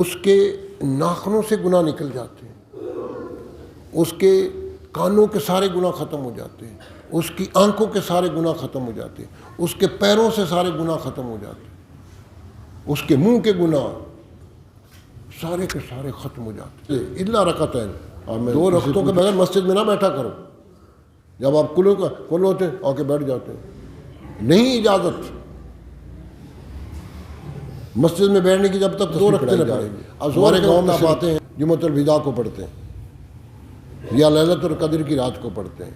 اس کے ناخنوں سے گناہ نکل جاتے ہیں، اس کے کانوں کے سارے گناہ ختم ہو جاتے ہیں، اس کی آنکھوں کے سارے گناہ ختم ہو جاتے ہیں، اس کے پیروں سے سارے گناہ ختم ہو جاتے ہیں، اس کے منہ کے گناہ سارے کے سارے ختم ہو جاتے ہیں۔ الا رکعتین، دو رکعتوں کے بغیر مسجد میں نہ بیٹھا کرو۔ جب آپ کل ہوتے ہیں آ کے بیٹھ جاتے ہیں، نہیں اجازت مسجد میں بیٹھنے کی، جب تک دو رکعتیں نہ پڑھیں گے۔ اب ہمارے گاؤں میں آتے ہیں جمعۃ الوداع کو پڑھتے ہیں، یا لیلۃ القدر کی رات کو پڑھتے ہیں،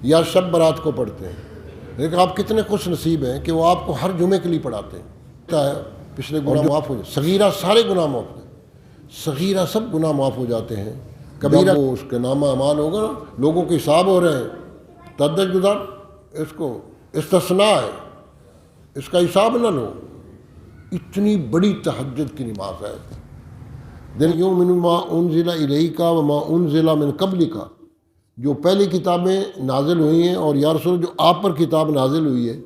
یا شب برات کو پڑھتے ہیں، لیکن آپ کتنے خوش نصیب ہیں کہ وہ آپ کو ہر جمعے کے لیے پڑھاتے ہیں۔ پچھلے گناہ معاف ہو جائے، صغیرہ سارے گناہ معاف ہو جائے، صغیرہ سب گناہ معاف ہو جاتے ہیں۔ کبیرہ وہ اس کے نامہ اعمال ہوگا نا، لوگوں کے حساب ہو رہے ہیں، تدج گزار، اس کو استثناء ہے، اس کا حساب نہ لو۔ اتنی بڑی تہجد کی نماز ہے۔ دن یؤمن ما انزل الیک وما انزل من قبلک، جو پہلی کتابیں نازل ہوئی ہیں اور یا رسول جو آپ پر کتاب نازل ہوئی ہے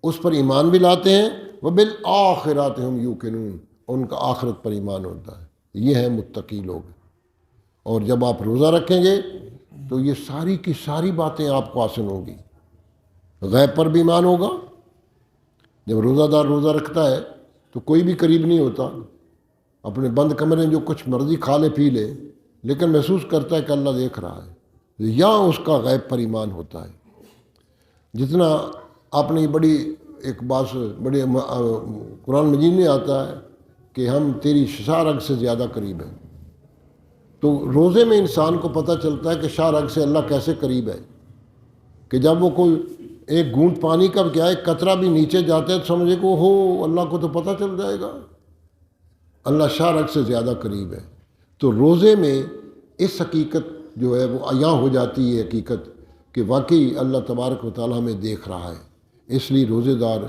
اس پر ایمان بھی لاتے ہیں، وبالآخرۃ ہم یوقنون، ان کا آخرت پر ایمان ہوتا ہے۔ یہ ہیں متقی لوگ۔ اور جب آپ روزہ رکھیں گے تو یہ ساری کی ساری باتیں آپ کو حاصل ہوں گی۔ غیب پر بھی ایمان ہوگا۔ جب روزہ دار روزہ رکھتا ہے تو کوئی بھی قریب نہیں ہوتا، اپنے بند کمرے جو کچھ مرضی کھا لے پی لے، لیکن محسوس کرتا ہے کہ اللہ دیکھ رہا ہے، یا اس کا غیب پر ایمان ہوتا ہے۔ جتنا آپ نے بڑی ایک بات بڑے قرآن مجید میں آتا ہے کہ ہم تیری شاہ رگ سے زیادہ قریب ہیں، تو روزے میں انسان کو پتہ چلتا ہے کہ شاہ رگ سے اللہ کیسے قریب ہے، کہ جب وہ کوئی ایک گھونٹ پانی کا کیا ہے قطرہ بھی نیچے جاتا ہے تو سمجھے کہ ہو اللہ کو تو پتہ چل جائے گا، اللہ شاہ رگ سے زیادہ قریب ہے۔ تو روزے میں اس حقیقت جو ہے وہ عیاں ہو جاتی ہے، حقیقت کہ واقعی اللہ تبارک و تعالیٰ ہمیں دیکھ رہا ہے۔ اس لیے روزے دار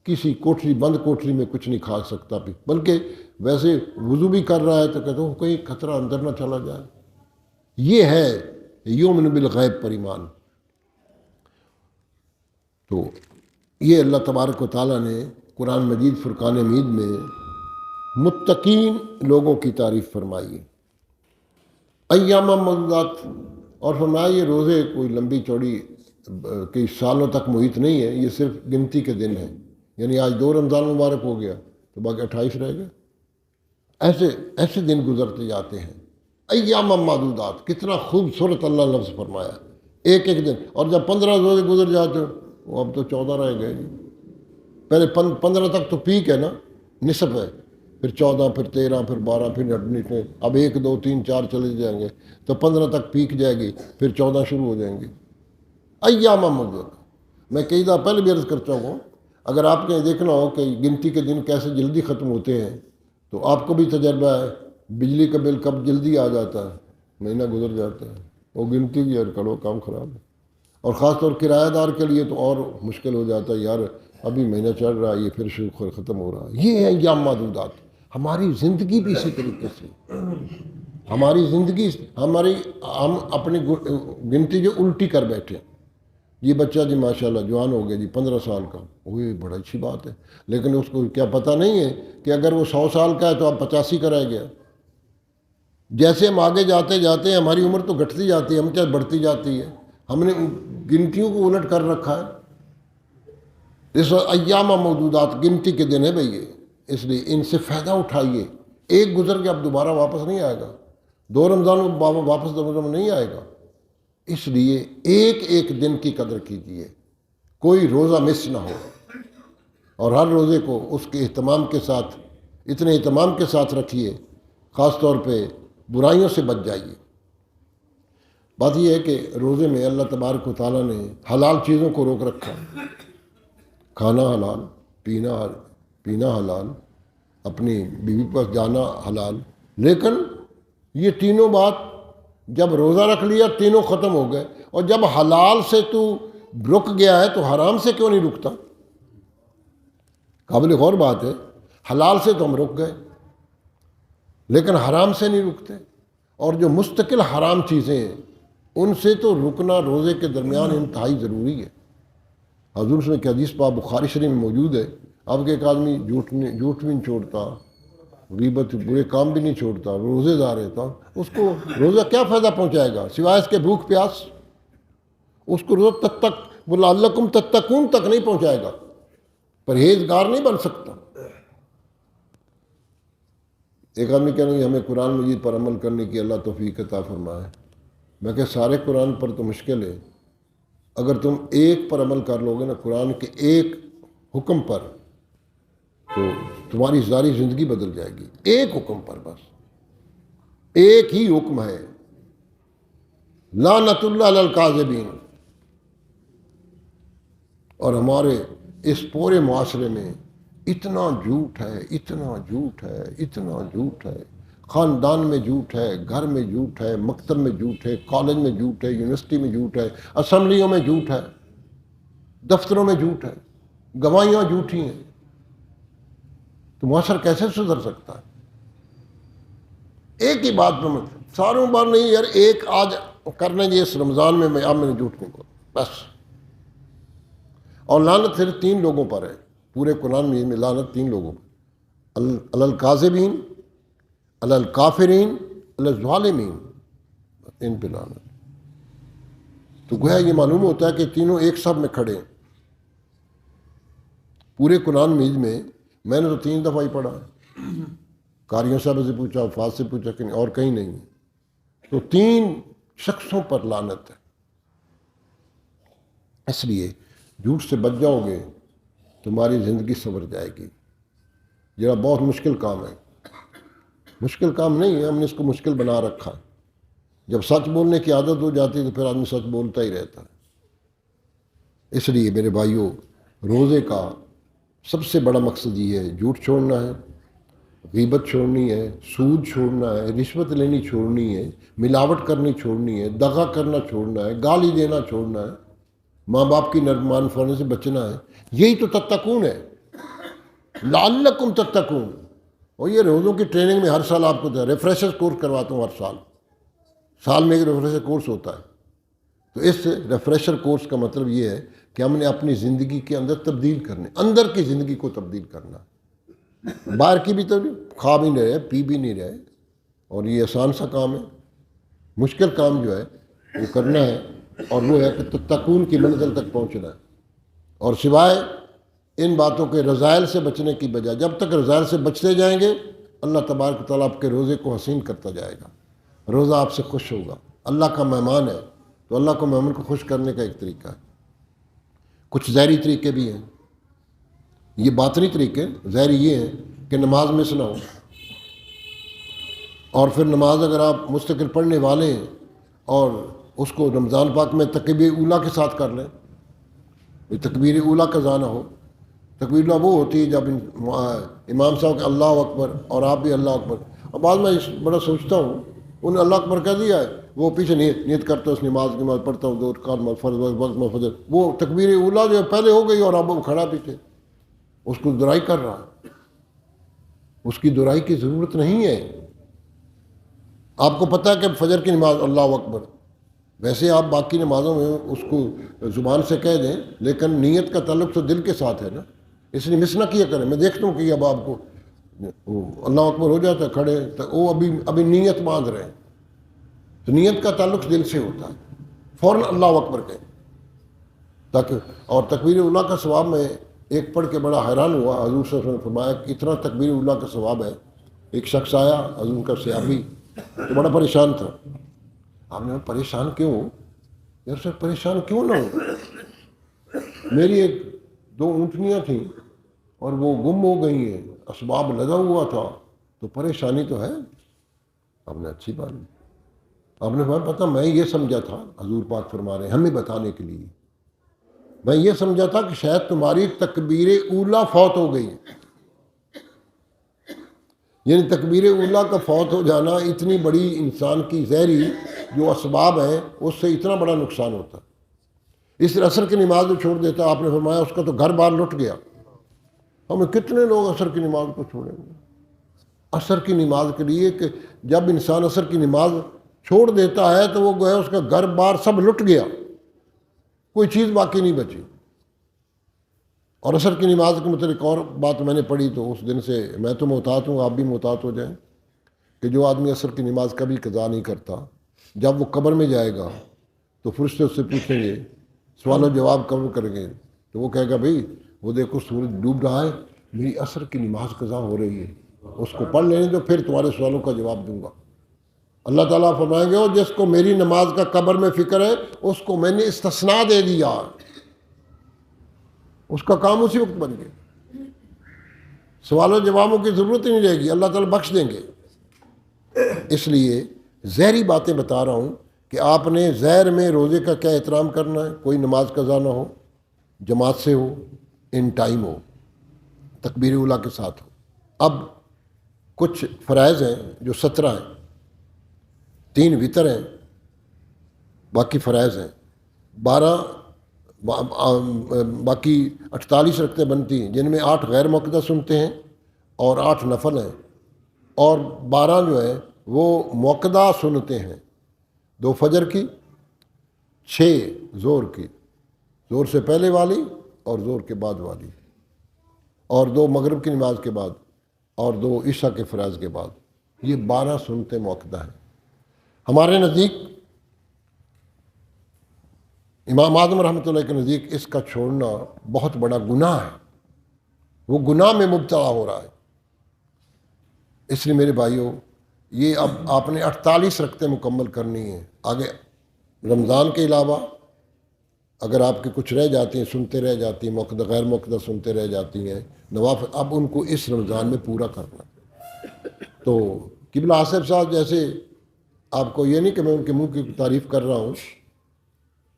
کسی کوٹری بند کوٹری میں کچھ نہیں کھا سکتا بھی، بلکہ ویسے وضو بھی کر رہا ہے تو کہتا ہوں کہیں خطرہ اندر نہ چلا جائے۔ یہ ہے یؤمن بالغیب پر ایمان۔ تو یہ اللہ تبارک و تعالیٰ نے قرآن مجید فرقان حمید میں متقین لوگوں کی تعریف فرمائی ہے۔ ایام معدودات، اور فرمایا یہ روزے کوئی لمبی چوڑی کئی سالوں تک محیط نہیں ہے، یہ صرف گنتی کے دن ہیں، یعنی آج 2 رمضان مبارک ہو گیا تو باقی 28 رہ گئے، ایسے دن گزرتے جاتے ہیں۔ ایام معدودات، کتنا خوبصورت اللہ لفظ فرمایا، ایک ایک دن۔ اور جب 15 روزے گزر جاتے وہ اب تو 14 رہ گئے جی۔ پہلے 15 تک تو پیک ہے نا، نصف ہے، پھر 14، پھر 13، پھر 12، پھر 18، اب 1، 2، 3، 4 چلے جائیں گے تو 15 تک پیک جائے گی، پھر 14 شروع ہو جائیں گے۔ ایام معدودات، میں کئی دفعہ پہلے بھی عرض کرتا ہوں، اگر آپ نے دیکھنا ہو کہ گنتی کے دن کیسے جلدی ختم ہوتے ہیں تو آپ کو بھی تجربہ ہے، بجلی کا بل کب جلدی آ جاتا ہے، مہینہ گزر جاتا ہے، وہ گنتی کی یار کرو کام خراب ہے۔ اور خاص طور کرایہ دار کے لیے تو اور مشکل ہو جاتا ہے، یار ابھی مہینہ چل رہا ہے، یہ پھر شروع ختم ہو رہا ہے۔ یہ ہے ایام معدودات۔ ہماری زندگی بھی اسی طریقے سے، ہماری زندگی ہم اپنی گنتی جو الٹی کر بیٹھے۔ یہ بچہ جی ماشاءاللہ جوان ہو گیا جی 15 سال کا، وہ یہ بڑا اچھی بات ہے، لیکن اس کو کیا پتہ نہیں ہے کہ اگر وہ 100 سال کا ہے تو اب 85 کا رہ گیا۔ جیسے ہم آگے جاتے جاتے ہیں ہماری عمر تو گھٹتی جاتی ہے، ہم کیا بڑھتی جاتی ہے، ہم نے گنتیوں کو الٹ کر رکھا ہے۔ اس ایام معدودات، گنتی کے دن ہے بھئی یہ، اس لیے ان سے فائدہ اٹھائیے۔ ایک گزر کے اب دوبارہ واپس نہیں آئے گا، 2 رمضان واپس دوبارہ نہیں آئے گا، اس لیے ایک ایک دن کی قدر کیجیے، کوئی روزہ مس نہ ہو، اور ہر روزے کو اس کے اہتمام کے ساتھ، اتنے اہتمام کے ساتھ رکھیے، خاص طور پہ برائیوں سے بچ جائیے۔ بات یہ ہے کہ روزے میں اللہ تبارک و تعالیٰ نے حلال چیزوں کو روک رکھا، کھانا حلال، پینا حلال، اپنی بیوی پر جانا حلال، لیکن یہ تینوں بات جب روزہ رکھ لیا تینوں ختم ہو گئے، اور جب حلال سے تو رک گیا ہے تو حرام سے کیوں نہیں رکتا؟ قابل غور بات ہے، حلال سے تو ہم رک گئے لیکن حرام سے نہیں رکتے، اور جو مستقل حرام چیزیں ہیں ان سے تو رکنا روزے کے درمیان انتہائی ضروری ہے۔ حضور صلی اللہ علیہ وسلم کی حدیث پاک بخاری شریف میں موجود ہے، اب کہ ایک آدمی جھوٹ بھی نہیں چھوڑتا، غیبت برے کام بھی نہیں چھوڑتا، روزے دار رہتا، اس کو روزہ کیا فائدہ پہنچائے گا سوائے اس کے بھوک پیاس؟ اس کو روزہ تک لعلکم تتقون تک نہیں پہنچائے گا، پرہیزگار نہیں بن سکتا۔ ایک آدمی کہنا کہ ہمیں قرآن مجید پر عمل کرنے کی اللہ توفیق عطا فرمائے۔ میں کہ سارے قرآن پر تو مشکل ہے، اگر تم ایک پر عمل کر لو گے نا، قرآن کے ایک حکم پر، تو تمہاری ساری زندگی بدل جائے گی۔ ایک حکم پر، بس ایک ہی حکم ہے، لعنت اللہ علی الکاذبین۔ اور ہمارے اس پورے معاشرے میں اتنا جھوٹ ہے، اتنا جھوٹ ہے، اتنا جھوٹ ہے، خاندان میں جھوٹ ہے، گھر میں جھوٹ ہے، مکتب میں جھوٹ ہے، کالج میں جھوٹ ہے، یونیورسٹی میں جھوٹ ہے، اسمبلیوں میں جھوٹ ہے، دفتروں میں جھوٹ ہے، گواہیاں جھوٹی ہیں، تو معاشرہ کیسے سدھر سکتا ہے؟ ایک ہی بات پر ساروں بار نہیں یار، ایک آج کرنے جی اس رمضان میں اب میں نے جھوٹ نہیں بولا، بس۔ اور لعنت صرف 3 لوگوں پر ہے پورے قرآن میں، لعنت 3 لوگوں پر، علی الکاذبین، علی الکافرین، علی الظالمین، ان پہ لعنت۔ تو گویا یہ معلوم ہوتا ہے کہ تینوں ایک سب میں کھڑے ہیں۔ پورے قرآن مجید میں نے تو 3 دفعہ ہی پڑھا، قاریوں صاحب سے پوچھا، حفاظ سے پوچھا، کہ اور کہیں نہیں۔ تو 3 شخصوں پر لعنت ہے۔ اس لیے جھوٹ سے بچ جاؤ گے تمہاری زندگی سنور جائے گی۔ یہ بہت مشکل کام ہے، مشکل کام نہیں ہے، ہم نے اس کو مشکل بنا رکھا ہے۔ جب سچ بولنے کی عادت ہو جاتی ہے تو پھر آدمی سچ بولتا ہی رہتا ہے۔ اس لیے میرے بھائیوں، روزے کا سب سے بڑا مقصد یہ ہے، جھوٹ چھوڑنا ہے، غیبت چھوڑنی ہے، سود چھوڑنا ہے، رشوت لینی چھوڑنی ہے، ملاوٹ کرنی چھوڑنی ہے، دغا کرنا چھوڑنا ہے، گالی دینا چھوڑنا ہے، ماں باپ کی نافرمانی فرمانے سے بچنا ہے۔ یہی تو تتقون ہے، لعلکم تتقون۔ اور یہ روزوں کی ٹریننگ میں ہر سال آپ کو ریفریشر کورس کرواتا ہوں، ہر سال میں ایک ریفریشر کورس ہوتا ہے۔ تو اس ریفریشر کورس کا مطلب یہ ہے کہ ہم نے اپنی زندگی کے اندر تبدیل کرنے، اندر کی زندگی کو تبدیل کرنا، باہر کی بھی تبدیل، کھا بھی نہیں رہے، پی بھی نہیں رہے۔ اور یہ آسان سا کام ہے، مشکل کام جو ہے وہ کرنا ہے، اور وہ ہے کہ تتقون کی منزل تک پہنچنا ہے۔ اور سوائے ان باتوں کے رذائل سے بچنے کی بجائے، جب تک رذائل سے بچتے جائیں گے اللہ تبارک و تعالیٰ آپ کے روزے کو حسین کرتا جائے گا، روزہ آپ سے خوش ہوگا۔ اللہ کا مہمان ہے تو اللہ کو مہمان کو خوش کرنے کا ایک طریقہ ہے۔ کچھ ظاہری طریقے بھی ہیں، یہ باطنی طریقے ظاہری یہ ہیں کہ نماز مس نہ ہو، اور پھر نماز اگر آپ مستقل پڑھنے والے ہیں اور اس کو رمضان پاک میں تکبیر اولیٰ کے ساتھ کر لیں، تکبیر اولیٰ کا زانہ ہو۔ تکبیر اولیٰ وہ ہوتی ہے جب امام صاحب کہ اللہ اکبر اور آپ بھی اللہ اکبر، اور بعد میں بڑا سوچتا ہوں انہوں نے اللہ اکبر کہہ دیا ہے، وہ پیچھے نیت کرتا ہے اس نماز کی، نماز پڑھتا ہوں 2 رکعت فرض وقت میں فجر، وہ تکبیر اولیٰ جو پہلے ہو گئی اور اب وہ کھڑا پیچھے اس کو دہرائی کر رہا ہے۔ اس کی دہرائی کی ضرورت نہیں ہے۔ آپ کو پتہ ہے کہ فجر کی نماز اللہ اکبر، ویسے آپ باقی نمازوں میں اس کو زبان سے کہہ دیں، لیکن نیت کا تعلق تو دل کے ساتھ ہے نا، اس لیے مس نہ کیا کریں۔ میں دیکھتا ہوں کہ اب آپ کو اللہ اکبر ہو جاتا ہے کھڑے، تو وہ ابھی نیت باندھ رہے ہیں، تو نیت کا تعلق دل سے ہوتا ہے، فوراً اللہ اکبر کہیں تاکہ۔ اور تکبیر اولیٰ کا ثواب میں ایک پڑھ کے بڑا حیران ہوا، حضور صلی اللہ علیہ وسلم نے فرمایا کہ اتنا تکبیر اولیٰ کا ثواب ہے۔ ایک شخص آیا حضور کا صحابی، تو بڑا پریشان تھا۔ آپ نے پریشان کیوں؟ یار سر پریشان کیوں نہ ہو، میری 2 اونٹنیاں تھیں اور وہ گم ہو گئی ہیں، اسباب لگا ہوا تھا، تو پریشانی تو ہے۔ آپ نے اچھی بات، آپ نے پتہ میں یہ سمجھا تھا، حضور پاک فرما رہے ہیں ہمیں بتانے کے لیے، میں یہ سمجھا تھا کہ شاید تمہاری تکبیر اولیٰ فوت ہو گئی، یعنی تکبیر اولیٰ کا فوت ہو جانا اتنی بڑی انسان کی ظاہری جو اسباب ہیں اس سے اتنا بڑا نقصان ہوتا ہے۔ اس عصر کی نماز جو چھوڑ دیتا، آپ نے فرمایا اس کا تو گھر بار لٹ گیا۔ ہمیں کتنے لوگ عصر کی نماز کو چھوڑیں گے؟ عصر کی نماز کے لیے کہ جب انسان عصر کی نماز چھوڑ دیتا ہے تو وہ گویا اس کا گھر بار سب لٹ گیا، کوئی چیز باقی نہیں بچی۔ اور عصر کی نماز کے متعلق اور بات میں نے پڑھی تو اس دن سے میں تو محتاط ہوں، آپ بھی محتاط ہو جائیں کہ جو آدمی عصر کی نماز کبھی قضا نہیں کرتا، جب وہ قبر میں جائے گا تو فرشتے اس سے پوچھیں گے، سوال و جواب کب کریں گے، تو وہ کہے گا بھئی وہ دیکھو سورج ڈوب رہا ہے، میری عصر کی نماز قضا ہو رہی ہے، اس کو پڑھ لینے دو، پھر تمہارے سوالوں کا جواب دوں گا۔ اللہ تعالیٰ فرمائیں گے اور جس کو میری نماز کا قبر میں فکر ہے اس کو میں نے استثناء دے دیا، اس کا کام اسی وقت بن گیا، سوال و جوابوں کی ضرورت ہی نہیں رہے گی، اللہ تعالیٰ بخش دیں گے۔ اس لیے ظاہری باتیں بتا رہا ہوں کہ آپ نے ظاہر میں روزے کا کیا احترام کرنا ہے، کوئی نماز قضا نہ ہو، جماعت سے ہو، ان ٹائم ہو، تکبیر اولیٰ کے ساتھ ہو۔ اب کچھ فرائض ہیں جو 17 ہیں، 3 وتر ہیں، باقی فرائض ہیں 12، باقی 48 رکعتیں بنتی ہیں، جن میں 8 غیر مقدس سنتے ہیں اور 8 نفل ہیں، اور 12 جو ہے وہ موقدہ سنتے ہیں، 2 فجر کی، 6 زور کی، زور سے پہلے والی اور زور کے بعد والی، اور 2 مغرب کی نماز کے بعد، اور 2 عشاء کے فرائض کے بعد، یہ 12 سنتے موقدہ ہیں۔ ہمارے نزدیک امام اعظم رحمۃ اللہ کے نزدیک اس کا چھوڑنا بہت بڑا گناہ ہے، وہ گناہ میں مبتلا ہو رہا ہے۔ اس لیے میرے بھائیوں، یہ اب آپ نے 48 رکعتیں مکمل کرنی ہیں۔ آگے رمضان کے علاوہ اگر آپ کے کچھ رہ جاتی ہیں، سنتے رہ جاتی ہیں، موقدہ غیر موقدہ سنتے رہ جاتی ہیں نوافل، اب ان کو اس رمضان میں پورا کرنا۔ تو قبلہ آصف صاحب جیسے، آپ کو یہ نہیں کہ میں ان کے منہ کی تعریف کر رہا ہوں،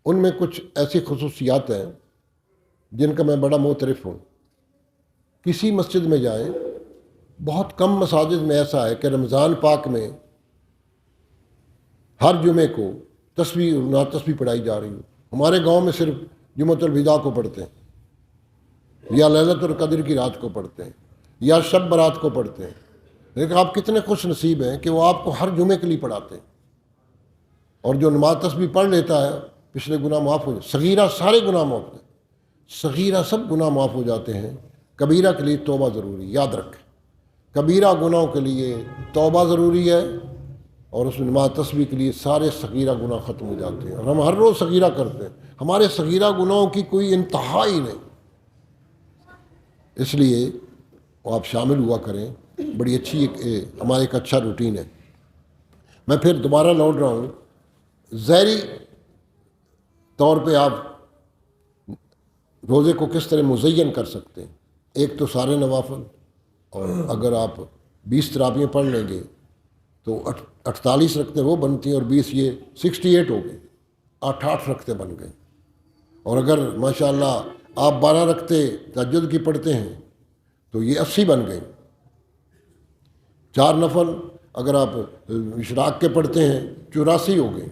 ان میں کچھ ایسی خصوصیات ہیں جن کا میں بڑا معترف ہوں۔ کسی مسجد میں جائیں، بہت کم مساجد میں ایسا ہے کہ رمضان پاک میں ہر جمعے کو تسبیح اور نعت تسبیح پڑھائی جا رہی ہو۔ ہمارے گاؤں میں صرف جمعۃ الوداع کو پڑھتے ہیں، یا لیلۃ القدر کی رات کو پڑھتے ہیں، یا شب برات کو پڑھتے ہیں، لیکن آپ کتنے خوش نصیب ہیں کہ وہ آپ کو ہر جمعے کے لیے پڑھاتے ہیں۔ اور جو نماز تسبیح پڑھ لیتا ہے پچھلے گناہ معاف ہو جاتے، صغیرہ سارے گناہ معاف ہو جاتے، صغیرہ سب گناہ معاف ہو جاتے ہیں۔ کبیرہ کے لیے توبہ ضروری، یاد رکھیں، کبیرہ گناہوں کے لیے توبہ ضروری ہے، اور اس نماز تسبیح کے لیے سارے صغیرہ گناہ ختم ہو جاتے ہیں۔ اور ہم ہر روز صغیرہ کرتے ہیں، ہمارے صغیرہ گناہوں کی کوئی انتہا ہی نہیں، اس لیے آپ شامل ہوا کریں، بڑی اچھی ہمارا ایک اچھا روٹین ہے۔ میں پھر دوبارہ لوٹ رہا ہوں، ظاہری طور پہ آپ روزے کو کس طرح مزین کر سکتے ہیں۔ ایک تو سارے نوافل، اور اگر آپ 20 تراویحیں پڑھ لیں گے تو 48 رکعتیں وہ بنتی ہیں، اور 20 یہ 68 ہو گئے، 8 رکعتیں بن گئے۔ اور اگر ماشاءاللہ آپ 12 رکعتیں تہجد کی پڑھتے ہیں تو یہ 80 بن گئے۔ 4 نفل اگر آپ اشراق کے پڑھتے ہیں 84 ہو گئے۔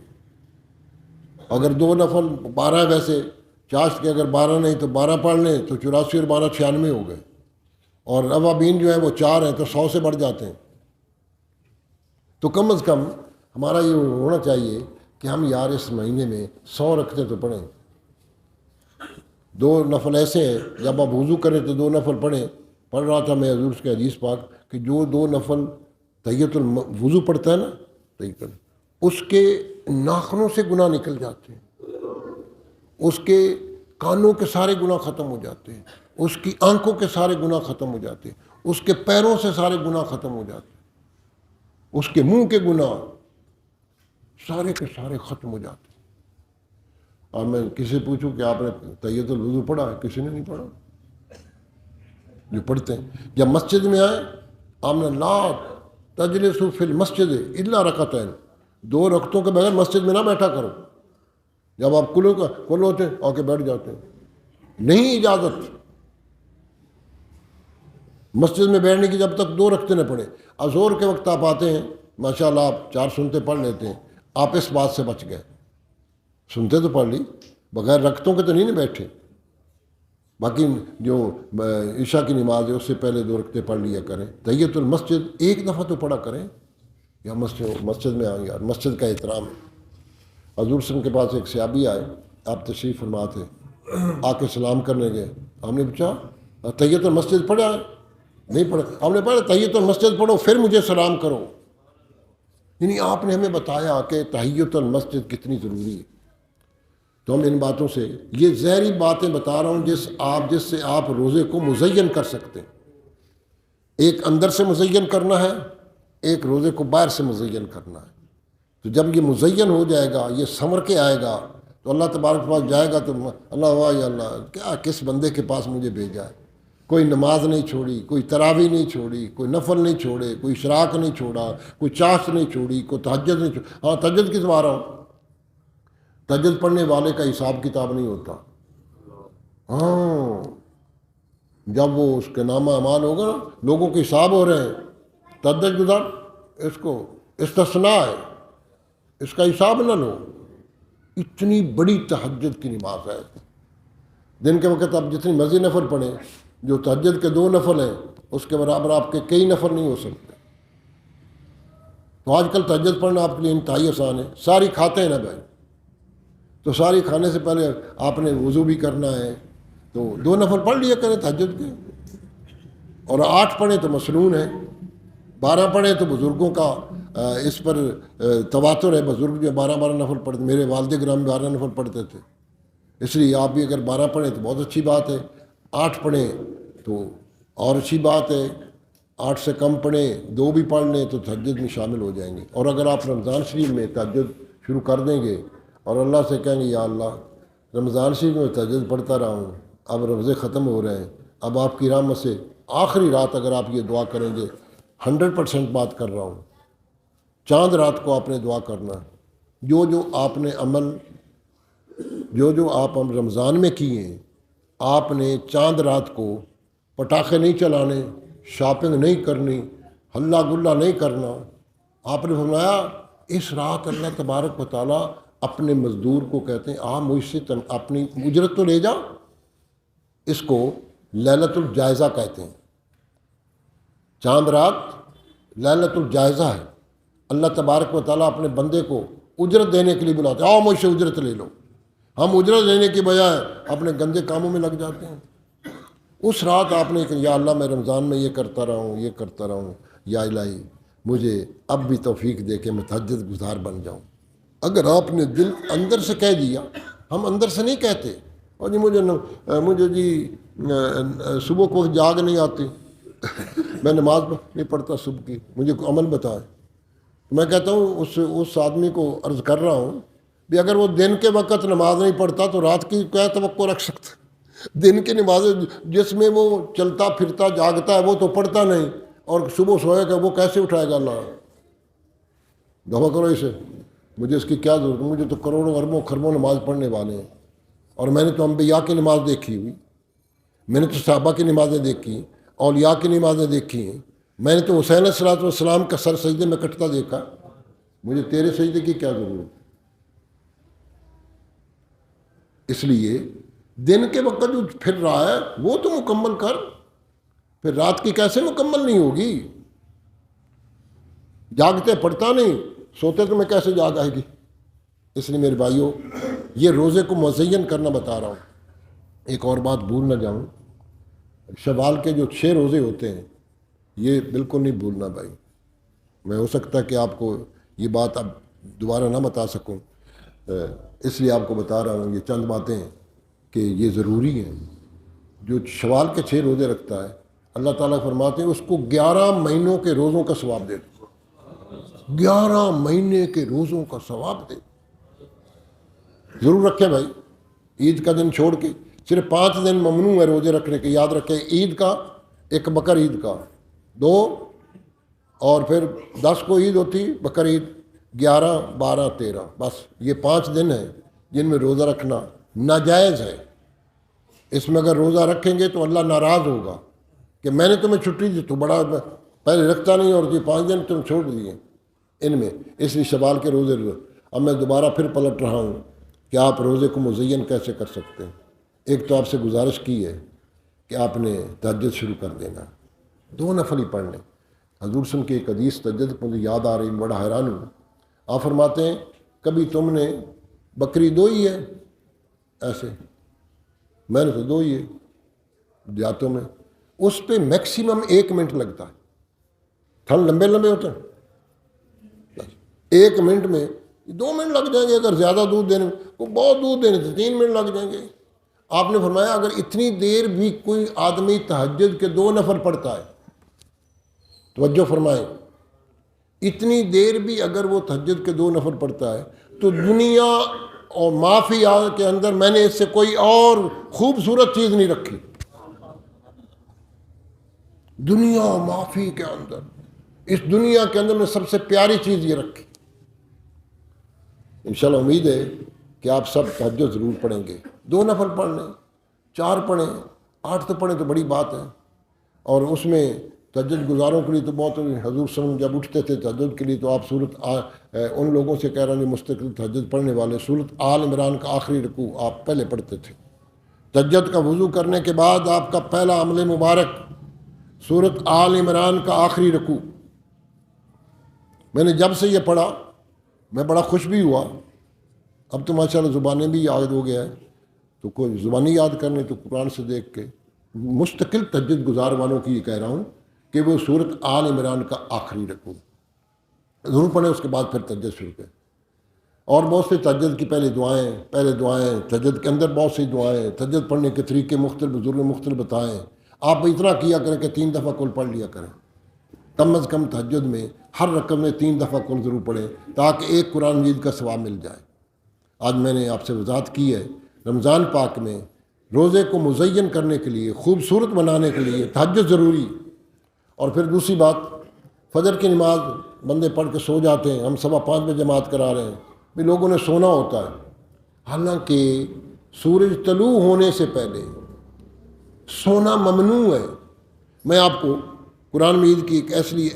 اگر 2 نفل 12 ویسے چاشت کے اگر 12 نہیں تو 12 پڑھ لیں تو 84 اور 12 96 ہو گئے۔ اور اوابین جو ہیں وہ 4 ہیں تو 100 سے بڑھ جاتے ہیں۔ تو کم از کم ہمارا یہ ہونا چاہیے کہ ہم یار اس مہینے میں 100 رکعتیں تو پڑھیں۔ 2 نفل ایسے ہیں جب آپ وضو کریں تو 2 نفل پڑھیں۔ پڑھ رہا تھا میں حضور کے حدیث پاک کہ جو 2 نفل تحیۃ الوضو پڑھتا ہے نا، اس کے ناخنوں سے گناہ نکل جاتے ہیں، اس کے کانوں کے سارے گناہ ختم ہو جاتے ہیں، اس کی آنکھوں کے سارے گناہ ختم ہو جاتے ہیں، اس کے پیروں سے سارے گناہ ختم ہو جاتے ہیں، اس کے منہ کے گناہ سارے کے سارے ختم ہو جاتے ہیں۔ اب میں کسی سے پوچھوں کہ آپ نے تحیۃ الوضو پڑھا ہے؟ کسی نے نہیں پڑھا۔ جو پڑھتے ہیں جب مسجد میں آئے، آپ نے لا تجلسوا فی المسجد الا رکعتین، 2 رکعتوں کے بغیر مسجد میں نہ بیٹھا کرو۔ جب آپ کل ہوتے ہیں آ کے بیٹھ جاتے ہیں، نہیں اجازت مسجد میں بیٹھنے کی جب تک 2 رکعتیں نہ پڑھیں۔ اظہر کے وقت آپ آتے ہیں، ماشاءاللہ آپ 4 سنتے پڑھ لیتے ہیں، آپ اس بات سے بچ گئے، سنتے تو پڑھ لی، بغیر رکعتوں کے تو نہیں بیٹھے۔ باقی جو عشاء کی نماز ہے اس سے پہلے 2 رکعتیں پڑھ لیا کریں۔ تحیۃ المسجد ایک دفعہ تو پڑھا کریں، یا مسجد میں آئیں، یار مسجد کا احترام ہے۔ حضور صلی اللہ علیہ وسلم کے پاس ایک صحابی آئے، آپ تشریف فرما تھے، آ کے سلام کرنے گئے. ہم نے پوچھا تحیۃ المسجد پڑھا ہے؟ نہیں پڑھا. ہم نے پڑھا تحیۃ المسجد پڑھو پھر مجھے سلام کرو. یعنی آپ نے ہمیں بتایا کہ تحیۃ المسجد کتنی ضروری ہے. تو ہم ان باتوں سے یہ ظاہری باتیں بتا رہا ہوں جس سے آپ روزے کو مزین کر سکتے ہیں. ایک اندر سے مزین کرنا ہے، ایک روزے کو باہر سے مزین کرنا ہے. تو جب یہ مزین ہو جائے گا، یہ سنور کے آئے گا، تو اللہ تبارک کے پاس جائے گا تو اللہ واہ یا اللہ کیا کس بندے کے پاس مجھے بھیجا ہے. کوئی نماز نہیں چھوڑی، کوئی تراویح نہیں چھوڑی، کوئی نفل نہیں چھوڑے، کوئی اشراق نہیں چھوڑا، کوئی چاشت نہیں چھوڑی، کوئی تہجد نہیں چھوڑی. ہاں تہجد کس بار ہوں، تہجد پڑھنے والے کا حساب کتاب نہیں ہوتا. ہاں جب وہ اس کے نامہ اعمال ہوگا نا، لوگوں کے حساب ہو رہے ہیں تہجد گزار، اس کو استثناء ہے، اس کا حساب نہ لو. اتنی بڑی تہجد کی نماز ہے. دن کے وقت آپ جتنی مرضی نفل پڑھیں، جو تہجد کے 2 نفل ہیں اس کے برابر آپ کے کئی نفل نہیں ہو سکتے. تو آج کل تہجد پڑھنا آپ کے لیے انتہائی آسان ہے. ساری کھاتے ہیں نا بھائی، تو ساری کھانے سے پہلے آپ نے وضو بھی کرنا ہے، تو 2 نفل پڑھ لیا کریں تہجد کے. اور 8 پڑھیں تو مسنون ہے، 12 پڑھیں تو بزرگوں کا اس پر تواتر ہے. بزرگ جو 12 نفل پڑھتے، میرے والد گرامی 12 نفل پڑھتے تھے، اس لیے آپ بھی اگر 12 پڑھیں تو بہت اچھی بات ہے. 8 پڑھیں تو اور اچھی بات ہے. 8 سے کم پڑھیں، 2 بھی پڑھ لیں تو تہجد میں شامل ہو جائیں گے. اور اگر آپ رمضان شریف میں تہجد شروع کر دیں گے اور اللہ سے کہیں گے یا اللہ رمضان شریف میں تہجد پڑھتا رہا ہوں، اب روزے ختم ہو رہے ہیں، اب آپ کی رحمت سے آخری رات اگر آپ یہ دعا کریں گے، 100% بات کر رہا ہوں، چاند رات کو آپ نے دعا کرنا. جو آپ نے عمل جو آپ رمضان میں کیے ہیں، آپ نے چاند رات کو پٹاخے نہیں چلانے، شاپنگ نہیں کرنی، ہلہ گلہ نہیں کرنا. آپ نے فرمایا اس رات اللہ تبارک و تعالیٰ اپنے مزدور کو کہتے ہیں آپ مجھ سے اپنی اجرت تو لے جا. اس کو لیلۃ الجائزہ کہتے ہیں. چاند رات لیلۃ الجائزہ ہے. اللہ تبارک و تعالیٰ اپنے بندے کو اجرت دینے کے لیے بلاتے ہیں، آؤ مجھ سے اجرت لے لو. ہم اجرت لینے کی بجائے اپنے گندے کاموں میں لگ جاتے ہیں. اس رات آپ نے کہ یا اللہ میں رمضان میں یہ کرتا رہا ہوں، یہ کرتا رہا ہوں، یا الہی مجھے اب بھی توفیق دے کہ میں تہجد گزار بن جاؤں. اگر آپ نے دل اندر سے کہہ دیا، ہم اندر سے نہیں کہتے اور جی مجھے جی صبح کو جاگ نہیں آتی میں نماز نہیں پڑھتا صبح کی، مجھے کوئی عمل بتائے. میں کہتا ہوں اس آدمی کو عرض کر رہا ہوں بھی اگر وہ دن کے وقت نماز نہیں پڑھتا تو رات کی کیا توقع رکھ سکتا؟ دن کی نمازیں جس میں وہ چلتا پھرتا جاگتا ہے وہ تو پڑھتا نہیں، اور صبح سوئے گا وہ کیسے اٹھائے گا؟ اللہ دعا کرو اسے، مجھے اس کی کیا ضرورت ہے؟ مجھے تو کروڑوں اربوں خربوں نماز پڑھنے والے ہیں، اور میں نے تو انبیاء کی نماز دیکھی ہوئی، میں نے تو صحابہ کی نمازیں دیکھی، اولیاء کی نمازیں دیکھی ہیں، میں نے تو حسین علیہ الصلوۃ والسلام کا سر سجدے میں کٹتا دیکھا. مجھے تیرے سجدے کی کیا ضرورت؟ اس لیے دن کے وقت جو پھر رہا ہے وہ تو مکمل کر، پھر رات کی کیسے مکمل نہیں ہوگی؟ جاگتے پڑھتا نہیں، سوتے تو میں کیسے جاگ آئے گی؟ اس لیے میرے بھائیوں یہ روزے کو مزین کرنا بتا رہا ہوں. ایک اور بات بھول نہ جاؤں، شوال کے جو 6 روزے ہوتے ہیں یہ بالکل نہیں بھولنا بھائی. میں ہو سکتا ہے کہ آپ کو یہ بات اب دوبارہ نہ بتا سکوں، اس لیے آپ کو بتا رہا ہوں یہ چند باتیں کہ یہ ضروری ہیں. جو شوال کے 6 روزے رکھتا ہے اللہ تعالیٰ فرماتے ہیں اس کو 11 مہینوں کے روزوں کا ثواب دے دو. 11 مہینے کے روزوں کا ثواب دے. ضرور رکھیں بھائی، عید کا دن چھوڑ کے صرف 5 دن ممنوع ہے روزے رکھنے کے. یاد رکھیں، عید کا، ایک بقر عید کا 2، اور پھر 10 کو عید ہوتی بقر عید، 11 12 13، بس یہ 5 دن ہیں جن میں روزہ رکھنا ناجائز ہے. اس میں اگر روزہ رکھیں گے تو اللہ ناراض ہوگا کہ میں نے تمہیں چھٹی دی، تو بڑا پہلے رکھتا نہیں اور یہ 5 دن تم چھوڑ دیے ان میں. اس لیے شوال کے روزے اب میں دوبارہ پھر پلٹ رہا ہوں کہ آپ روزے کو مزین کیسے کر سکتے ہیں. ایک تو آپ سے گزارش کی ہے کہ آپ نے تہجد شروع کر دینا، 2 نفل ہی پڑھ لیں. حضور سن کے ایک حدیث تہجد مجھے یاد آ رہی، بڑا حیران ہوں. آپ فرماتے ہیں کبھی تم نے بکری دوئی ہے ایسے؟ میں نے تو 2 ہی ہے دیہاتوں میں، اس پہ میکسیمم 1 منٹ لگتا ہے، ٹھنڈ لمبے لمبے ہوتے ہیں، 1 منٹ میں 2 منٹ لگ جائیں گے اگر زیادہ دودھ دینے میں، وہ بہت دودھ دینے سے 3 منٹ لگ جائیں گے۔ آپ نے فرمایا اگر اتنی دیر بھی کوئی آدمی تہجد کے 2 نفل پڑھتا ہے، توجہ فرمائیں، اتنی دیر بھی اگر وہ تہجد کے 2 نفل پڑھتا ہے تو دنیا اور معافی کے اندر میں نے اس سے کوئی اور خوبصورت چیز نہیں رکھی، دنیا و معافی کے اندر، اس دنیا کے اندر میں سب سے پیاری چیز یہ رکھی۔ انشاءاللہ امید ہے کہ آپ سب تہجد ضرور پڑھیں گے، 2 نفل پڑھ لیں، 4 پڑھیں، 8 تو پڑھیں تو بڑی بات ہے۔ اور اس میں تہجد گزاروں کے لیے تو بہت، حضور صلی اللہ علیہ وسلم جب اٹھتے تھے تہجد کے لیے تو آپ ان لوگوں سے کہہ رہا ہوں جو مستقل تہجد پڑھنے والے، سورۃ آل عمران کا آخری رکوع آپ پہلے پڑھتے تھے۔ تہجد کا وضو کرنے کے بعد آپ کا پہلا عمل مبارک سورۃ آل عمران کا آخری رکوع۔ میں نے جب سے یہ پڑھا میں بڑا خوش بھی ہوا، اب تو ماشاءاللہ زبانیں بھی یاد ہو گیا ہے، تو کوئی زبانی یاد کرنے تو قرآن سے دیکھ کے مستقل تہجد گزار والوں کی یہ کہہ رہا ہوں کہ وہ سورۃ آل عمران کا آخری رکوع ضرور پڑھیں، اس کے بعد پھر تہجد شروع کریں۔ اور بہت سے تہجد کی پہلے دعائیں، تہجد کے اندر بہت سی دعائیں، تہجد پڑھنے کے طریقے مختلف، بزرگ مختلف بتائیں۔ آپ اتنا کیا کریں کہ 3 دفعہ کل پڑھ لیا کریں، کم از کم تہجد میں ہر رکعت میں 3 دفعہ کل ضرور پڑھیں تاکہ ایک قرآن مجید کا ثواب مل جائے۔ آج میں نے آپ سے وضاحت کی ہے، رمضان پاک میں روزے کو مزین کرنے کے لیے، خوبصورت بنانے کے لیے تہجد ضروری۔ اور پھر دوسری بات، فجر کی نماز بندے پڑھ کے سو جاتے ہیں، ہم 5:15 بجے جماعت کرا رہے ہیں، بھی لوگوں نے سونا ہوتا ہے، حالانکہ سورج طلوع ہونے سے پہلے سونا ممنوع ہے۔ میں آپ کو قرآن مجید کی ایک ایسی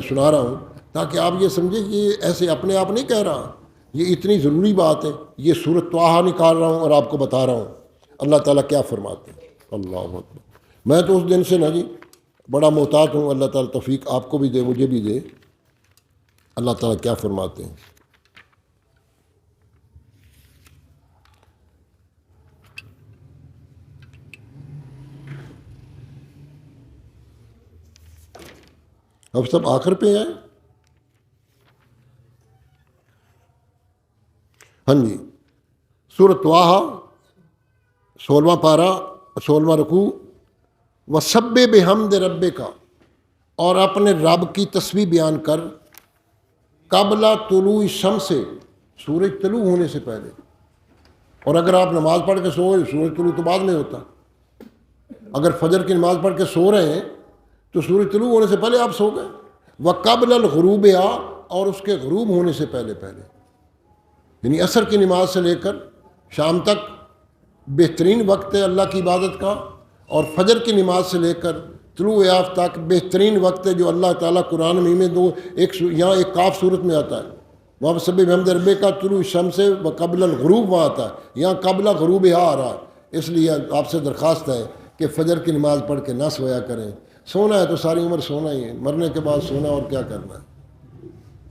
سنا رہا ہوں تاکہ آپ یہ سمجھیں کہ یہ ایسے اپنے آپ نہیں کہہ رہا، یہ اتنی ضروری بات ہے۔ یہ سورۃ طٰہٰ نکال رہا ہوں اور آپ کو بتا رہا ہوں اللہ تعالیٰ کیا فرماتے ہیں۔ اللہ اکبر، میں تو اس دن سے جی بڑا محتاط ہوں، اللہ تعالیٰ توفیق آپ کو بھی دے مجھے بھی دے۔ اللہ تعالیٰ کیا فرماتے ہیں، اب سب آخر پہ ہیں۔ ہاں جی، سورۃ طٰہٰ 16واں پارہ 16واں رکوع، وَسَبِّحْ بِحَمْدِ رَبِّکَ، اور اپنے رب کی تسبیح بیان کر قبل طلوع الشمس، سورج طلوع ہونے سے پہلے۔ اور اگر آپ نماز پڑھ کے سو رہے، سورج طلوع تو بعد میں ہوتا، اگر فجر کی نماز پڑھ کے سو رہے ہیں تو سورج طلوع ہونے سے پہلے آپ سو گئے۔ وَقَبْلَ الْغُرُوبِ، اور اس کے غروب ہونے سے پہلے یعنی عصر کی نماز سے لے کر شام تک بہترین وقت ہے اللہ کی عبادت کا، اور فجر کی نماز سے لے کر طلوع آفتاب تک بہترین وقت ہے جو اللہ تعالیٰ قرآن میں یہاں ایک قاف صورت میں آتا ہے، وہاں سبح بحمد ربک کا طلوع الشمس و قبل الغروب وہاں آتا ہے، یہاں قبل غروب آ رہا ہے۔ اس لیے آپ سے درخواست ہے کہ فجر کی نماز پڑھ کے نہ سویا کریں، سونا ہے تو ساری عمر سونا ہی ہے، مرنے کے بعد سونا اور کیا کرنا ہے۔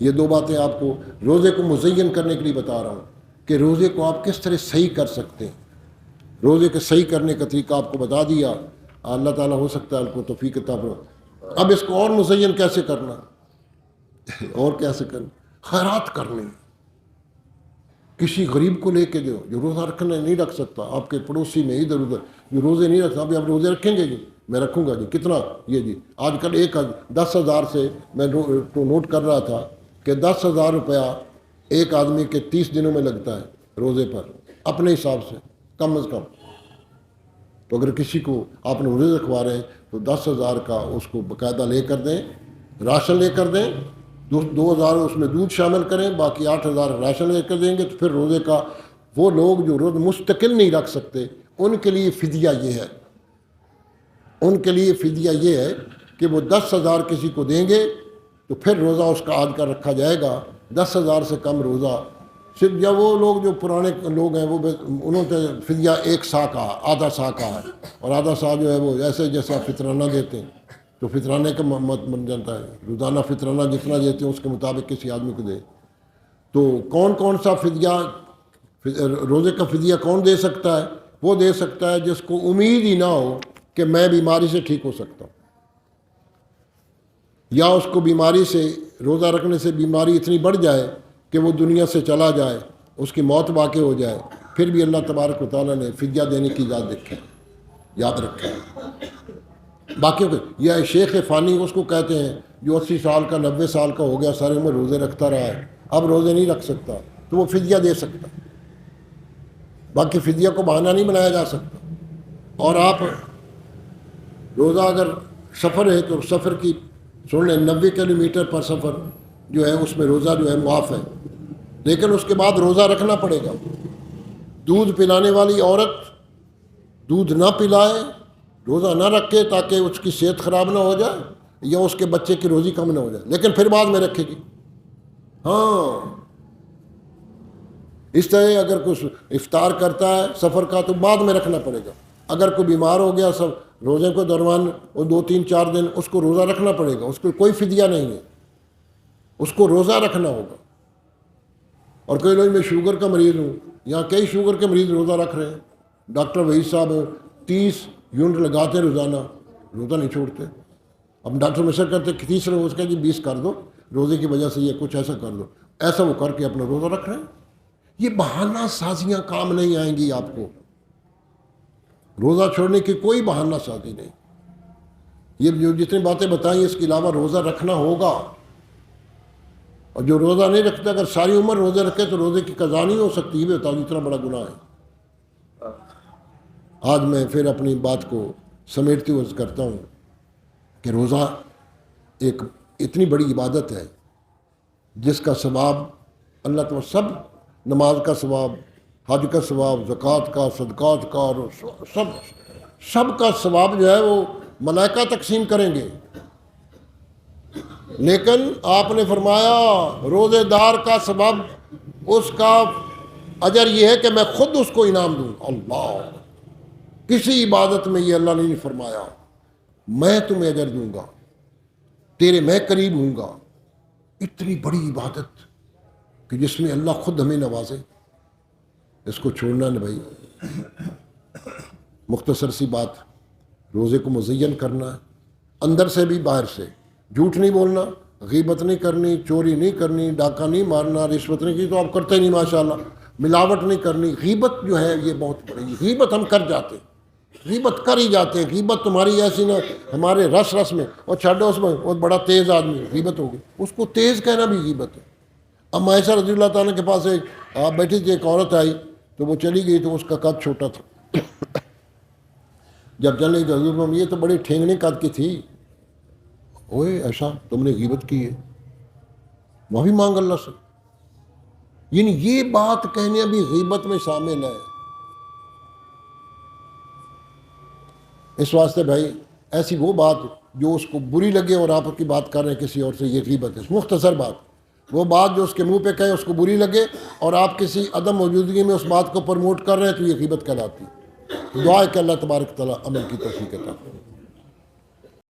یہ 2 باتیں آپ کو روزے کو مزین کرنے کے لیے بتا رہا ہوں کہ روزے کو آپ کس طرح صحیح کر سکتے ہیں۔ روزے کے صحیح کرنے کا طریقہ آپ کو بتا دیا، اللہ تعالیٰ ہو سکتا ہے آپ کو توفیق عطا فرمائے۔ اب اس کو اور مزین کیسے کرنا، اور کیسے کرنا، خیرات کرنی، کسی غریب کو لے کے جو روزہ رکھنا نہیں رکھ سکتا، آپ کے پڑوسی میں ادھر ادھر جو روزے نہیں رکھتا، ابھی آپ روزے رکھیں گے؟ جی میں رکھوں گا۔ جی کتنا؟ یہ جی آج کل 10,000 سے میں نوٹ کر رہا تھا کہ 10,000 روپیہ ایک آدمی کے 30 دنوں میں لگتا ہے روزے پر، اپنے حساب سے کم از کم۔ تو اگر کسی کو آپ نے روزے رکھوا رہے ہیں تو 10,000 کا اس کو باقاعدہ لے کر دیں، راشن لے کر دیں، 2,000 اس میں دودھ شامل کریں، باقی 8,000 راشن لے کر دیں گے۔ تو پھر روزے کا وہ لوگ جو روزہ مستقل نہیں رکھ سکتے ان کے لیے فدیہ یہ ہے، ان کے لیے فدیہ یہ ہے کہ وہ 10,000 کسی کو دیں گے تو پھر روزہ اس کا آج کا رکھا جائے گا۔ 10,000 سے کم روزہ صرف یا وہ لوگ جو پرانے لوگ ہیں وہ انہوں نے فدیہ 1 سا کا، آدھا سا کا ہے، اور آدھا سا جو ہے وہ ایسے جیسے آپ فطرانہ دیتے ہیں تو فطرانے کا مت بن جاتا ہے، روزانہ فطرانہ جتنا دیتے ہیں اس کے مطابق کسی آدمی کو دے۔ تو کون کون سا فدیہ، روزے کا فدیہ کون دے سکتا ہے؟ وہ دے سکتا ہے جس کو امید ہی نہ ہو کہ میں بیماری سے ٹھیک ہو سکتا ہوں، یا اس کو بیماری سے، روزہ رکھنے سے بیماری اتنی بڑھ جائے کہ وہ دنیا سے چلا جائے، اس کی موت واقع ہو جائے، پھر بھی اللہ تبارک و تعالیٰ نے فدیہ دینے کی یاد رکھے۔ باقیوں کے یہ شیخ فانی اس کو کہتے ہیں جو 80 سال کا 90 سال کا ہو گیا، سارے عمر روزے رکھتا رہا ہے، اب روزے نہیں رکھ سکتا، تو وہ فدیہ دے سکتا، باقی فدیہ کو بہانہ نہیں بنایا جا سکتا۔ اور آپ روزہ اگر سفر ہے تو سفر کی سن لیں 90 کلومیٹر پر سفر جو ہے اس میں روزہ جو ہے معاف ہے، لیکن اس کے بعد روزہ رکھنا پڑے گا۔ دودھ پلانے والی عورت دودھ نہ پلائے، روزہ نہ رکھے تاکہ اس کی صحت خراب نہ ہو جائے یا اس کے بچے کی روزی کم نہ ہو جائے، لیکن پھر بعد میں رکھے گی۔ ہاں، اس طرح اگر کچھ افطار کرتا ہے سفر کا تو بعد میں رکھنا پڑے گا۔ اگر کوئی بیمار ہو گیا سب روزے کو دوران وہ 2-3-4 دن اس کو روزہ رکھنا پڑے گا، اس کو کوئی فدیہ نہیں ہے، اس کو روزہ رکھنا ہوگا۔ اور کئی لوگ میں شوگر کا مریض ہوں، یہاں کئی شوگر کے مریض روزہ رکھ رہے ہیں، ڈاکٹر وحید صاحب 30 یونٹ لگاتے ہیں روزانہ، روزہ نہیں چھوڑتے۔ اب ڈاکٹر مشورہ کرتے کہ 30 روز کا 20 کر دو، روزے کی وجہ سے یہ کچھ ایسا کر دو، ایسا وہ کر کے اپنا روزہ رکھ رہے ہیں۔ یہ بہانہ سازیاں کام نہیں آئیں گی آپ کو، روزہ چھوڑنے کی کوئی بہانہ سازی نہیں۔ یہ جو جتنی باتیں بتائیں اس کے علاوہ روزہ رکھنا ہوگا، اور جو روزہ نہیں رکھتا اگر ساری عمر روزے رکھے تو روزے کی قضا نہیں ہو سکتی، یہ بتاؤ اتنا بڑا گناہ ہے۔ آج میں پھر اپنی بات کو سمیٹتے ہوئے کرتا ہوں کہ روزہ ایک اتنی بڑی عبادت ہے جس کا ثواب اللہ تعالیٰ، سب نماز کا ثواب، حج کا ثواب، زکوٰۃ کا، صدقات کا، اور سب کا ثواب جو ہے وہ ملائکہ تقسیم کریں گے، لیکن آپ نے فرمایا روزے دار کا ثواب، اس کا اجر یہ ہے کہ میں خود اس کو انعام دوں۔ اللہ، کسی عبادت میں یہ اللہ نے نہیں فرمایا میں تمہیں اجر دوں گا، تیرے میں قریب ہوں گا۔ اتنی بڑی عبادت کہ جس میں اللہ خود ہمیں نوازے، اس کو چھوڑنا نہیں بھائی۔ مختصر سی بات، روزے کو مزین کرنا ہے، اندر سے بھی باہر سے، جھوٹ نہیں بولنا، غیبت نہیں کرنی، چوری نہیں کرنی، ڈاکہ نہیں مارنا، رشوت نہیں کی تو آپ کرتے نہیں ماشاءاللہ، ملاوٹ نہیں کرنی۔ غیبت جو ہے یہ بہت بڑی، غیبت ہم کر جاتے ہیں، غیبت کر ہی جاتے ہیں۔ غیبت تمہاری ایسی نہ ہمارے رس رس میں، اور چھڈو اس میں بہت بڑا تیز آدمی غیبت ہوگی، اس کو تیز کہنا بھی غیبت ہے۔ اب عائشہ رضی اللہ تعالیٰ کے پاس آپ بیٹھی تھی، ایک عورت آئی تو وہ چلی گئی تو اس کا قد چھوٹا تھا۔ جب چلے تو حضور یہ تو بڑی ٹھینگنے قد کی تھی، اوے ایسا تم نے غیبت کی ہے، معافی مانگ اللہ سے۔ یعنی یہ بات کہنے بھی غیبت میں شامل ہے۔ اس واسطے بھائی ایسی وہ بات جو اس کو بری لگے اور آپ کی بات کر رہے ہیں کسی اور سے، یہ غیبت ہے۔ مختصر بات، وہ بات جو اس کے منہ پہ کہے اس کو بری لگے اور آپ کسی عدم موجودگی میں اس بات کو پروموٹ کر رہے ہیں تو یہ غیبت کہلاتی ہے۔ دعا ہے کہ اللہ تبارک تعالیٰ عمل کی توفیق عطا فرمائے۔